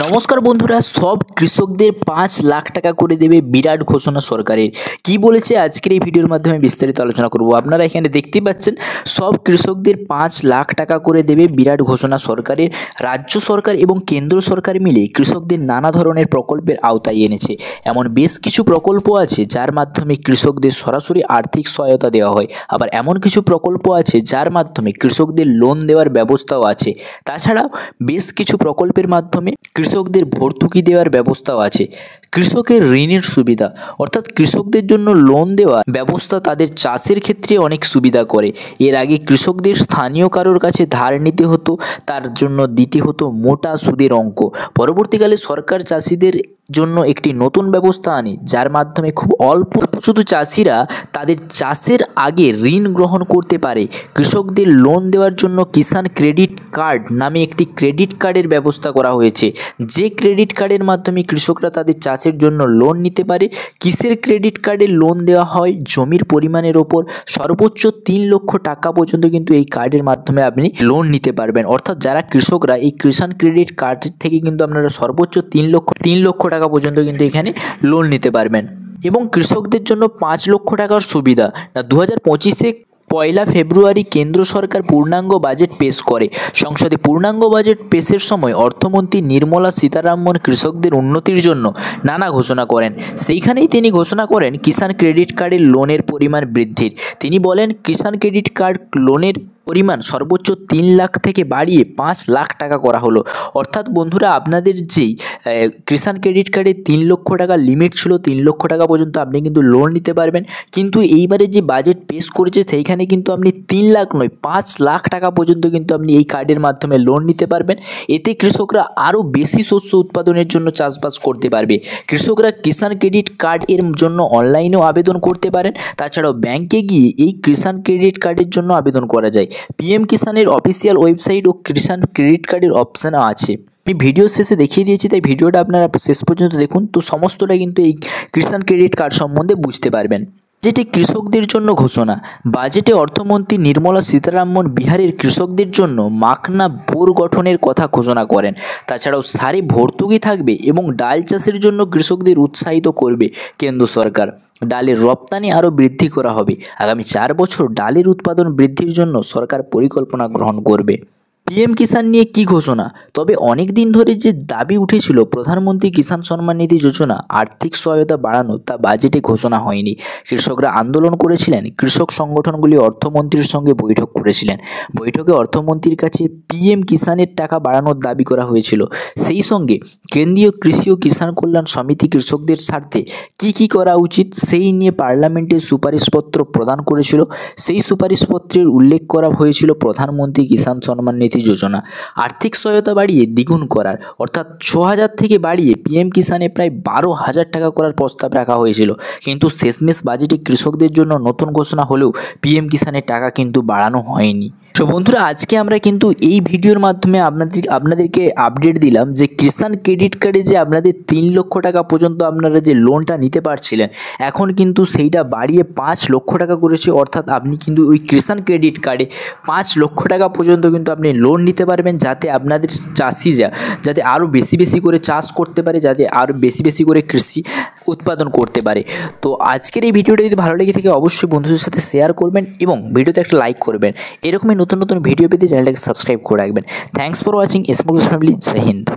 নমস্কার বন্ধুরা, সব কৃষকদের ৫ লাখ টাকা করে দেবে বিরাট ঘোষণা সরকারের। কি বলেছে আজকের এই ভিডিওর মাধ্যমে বিস্তারিত আলোচনা করব। আপনারা এখানে দেখতেই পাচ্ছেন সব কৃষকদের ৫ লাখ টাকা করে দেবে বিরাট ঘোষণা সরকারের। রাজ্য সরকার এবং কেন্দ্র সরকার মিলে কৃষকদের নানা ধরনের প্রকল্পের আওতায় এনেছে। এমন বেশ কিছু প্রকল্প আছে যার মাধ্যমে কৃষকদের সরাসরি আর্থিক সহায়তা দেওয়া হয়, আবার এমন কিছু প্রকল্প আছে যার মাধ্যমে কৃষকদের লোন দেওয়ার ব্যবস্থাও আছে। তাছাড়া বেশ কিছু প্রকল্পের মাধ্যমে কৃষকদের ভর্তুকি দেওয়ার ব্যবস্থাও আছে। কৃষকের ঋণের সুবিধা অর্থাৎ কৃষকদের জন্য লোন দেওয়া ব্যবস্থা তাদের চাষের ক্ষেত্রে অনেক সুবিধা করে। এর আগে কৃষকদের স্থানীয় কারোর কাছে ধার নিতে হতো, তার জন্য দিতে হতো মোটা সুদের অঙ্ক। পরবর্তীকালে সরকার চাষিদের জন্য একটি নতুন ব্যবস্থা আনে যার মাধ্যমে খুব অল্প শুধু চাষিরা তাদের চাষের আগে ঋণ গ্রহণ করতে পারে। কৃষকদের লোন দেওয়ার জন্য কিষাণ ক্রেডিট কার্ড নামে একটি ক্রেডিট কার্ডের ব্যবস্থা করা হয়েছে, যে ক্রেডিট কার্ডের মাধ্যমে কৃষকরা তাদের চাষের জন্য লোন নিতে পারে। কিসের ক্রেডিট কার্ডে লোন দেওয়া হয়? জমির পরিমাণের ওপর সর্বোচ্চ ৩ লক্ষ টাকা পর্যন্ত কিন্তু এই কার্ডের মাধ্যমে আপনি লোন নিতে পারবেন। অর্থাৎ যারা কৃষকরা এই কিষাণ ক্রেডিট কার্ড থেকে কিন্তু আপনারা সর্বোচ্চ ৩ লক্ষ টাকা পর্যন্ত কিন্তু এখানে লোন নিতে পারবেন। এবং কৃষকদের জন্য ৫ লক্ষ টাকার সুবিধা। ২০২৫-এ ১লা ফেব্রুয়ারি কেন্দ্র সরকার পূর্ণাঙ্গ বাজেট পেশ করে। সংসদে পূর্ণাঙ্গ বাজেট পেশের সময় অর্থমন্ত্রী নির্মলা সীতারামন কৃষকদের উন্নতির জন্য নানা ঘোষণা করেন। সেইখানেই তিনি ঘোষণা করেন কিষাণ ক্রেডিট কার্ডের লোনের পরিমাণ বৃদ্ধির। তিনি বলেন কিষাণ ক্রেডিট কার্ড লোনের পরিমাণ সর্বোচ্চ ৩ লাখ থেকে বাড়িয়ে ৫ লাখ টাকা করা হলো। অর্থাৎ বন্ধুরা, আপনাদের যেই কিষাণ ক্রেডিট কার্ডে ৩ লক্ষ টাকা লিমিট ছিল, ৩ লক্ষ টাকা পর্যন্ত আপনি কিন্তু লোন নিতে পারবেন। কিন্তু এইবারে যে বাজেট পেশ করেছে সেইখানে কিন্তু আপনি ৩ লাখ নয় ৫ লাখ টাকা পর্যন্ত কিন্তু আপনি এই কার্ডের মাধ্যমে লোন নিতে পারবেন। এতে কৃষকরা আরও বেশি শস্য উৎপাদনের জন্য চাষবাস করতে পারবে। কৃষকরা কিষাণ ক্রেডিট কার্ড এর জন্য অনলাইনেও আবেদন করতে পারেন। তাছাড়াও ব্যাংকে গিয়ে এই কিষাণ ক্রেডিট কার্ডের জন্য আবেদন করা যায়। পিএম কিষাণের অফিসিয়াল ওয়েবসাইট ও কিষাণ ক্রেডিট কার্ডের অপশানও আছে। আমি ভিডিও শেষে দেখিয়ে দিয়েছি, তাই ভিডিওটা আপনারা শেষ পর্যন্ত দেখুন, তো সমস্তটা কিন্তু এই কিষাণ ক্রেডিট কার্ড সম্বন্ধে বুঝতে পারবেন। যেটি কৃষকদের জন্য ঘোষণা। বাজেটে অর্থমন্ত্রী নির্মলা সীতারামন বিহারের কৃষকদের জন্য মাখনা বোর গঠনের কথা ঘোষণা করেন। তাছাড়াও সারে ভর্তুকি থাকবে এবং ডাল চাষের জন্য কৃষকদের উৎসাহিত করবে কেন্দ্র সরকার। ডালের রপ্তানি আরও বৃদ্ধি করা হবে। আগামী ৪ বছর ডালের উৎপাদন বৃদ্ধির জন্য সরকার পরিকল্পনা গ্রহণ করবে। পিএম কিষাণ নিয়ে কি ঘোষণা? তবে অনেক দিন ধরে যে দাবি উঠেছিল প্রধানমন্ত্রী কিষাণ সম্মান নিধি যোজনা আর্থিক সহায়তা বাড়ানো, তা বাজেটে ঘোষণা হয়নি। কৃষকরা আন্দোলন করেছিলেন। কৃষক সংগঠনগুলি অর্থমন্ত্রীর সঙ্গে বৈঠক করেছিলেন। বৈঠকে অর্থমন্ত্রীর কাছে পিএম কিষাণের টাকা বাড়ানোর দাবি করা হয়েছিল। সেই সঙ্গে কেন্দ্রীয় কৃষি ও কিষাণ কল্যাণ সমিতি কৃষকদের স্বার্থে কি করা উচিত সেই নিয়ে পার্লামেন্টে সুপারিশপত্র প্রদান করেছিল। সেই সুপারিশপত্রের উল্লেখ করা হয়েছিল প্রধানমন্ত্রী কিষাণ সম্মান নিধি যোজনা আর্থিক সহায়তা বাড়িয়ে দ্বিগুণ করার, অর্থাৎ ৬,০০০ থেকে বাড়িয়ে পিএম কিষাণে প্রায় ১২,০০০ টাকা করার প্রস্তাব রাখা হয়েছিল। কিন্তু শেষমেশ বাজেটে কৃষকদের জন্য নতুন ঘোষণা হলেও পিএম কিষাণের টাকা কিন্তু বাড়ানো হয়নি। তো বন্ধুরা, আজকে আমরা কিন্তু এই ভিডিওর মাধ্যমে আপনাদেরকে আপডেট দিলাম যে কিষাণ ক্রেডিট কার্ডে যে আপনাদের ৩ লক্ষ টাকা পর্যন্ত আপনারা যে লোনটা নিতে পারছিলেন, এখন কিন্তু সেইটা বাড়িয়ে ৫ লক্ষ টাকা করেছে। অর্থাৎ আপনি কিন্তু ওই কিষাণ ক্রেডিট কার্ডে ৫ লক্ষ টাকা পর্যন্ত কিন্তু আপনি লোন নিতে পারবেন, যাতে আপনাদের চাষিরা যাতে আরও বেশি করে চাষ করতে পারে, যাতে আরও বেশি করে কৃষি উৎপাদন করতে পারে। তো আজকের এই ভিডিওটা যদি ভালো লেগে থাকে অবশ্যই বন্ধুদের সাথে শেয়ার করবেন এবং ভিডিওতে একটা লাইক করবেন। এরকমই নতুন ভিডিও পেতে চ্যানেলটাকে সাবস্ক্রাইব করে রাখবেন। Thanks for watching small family. Jai Hind.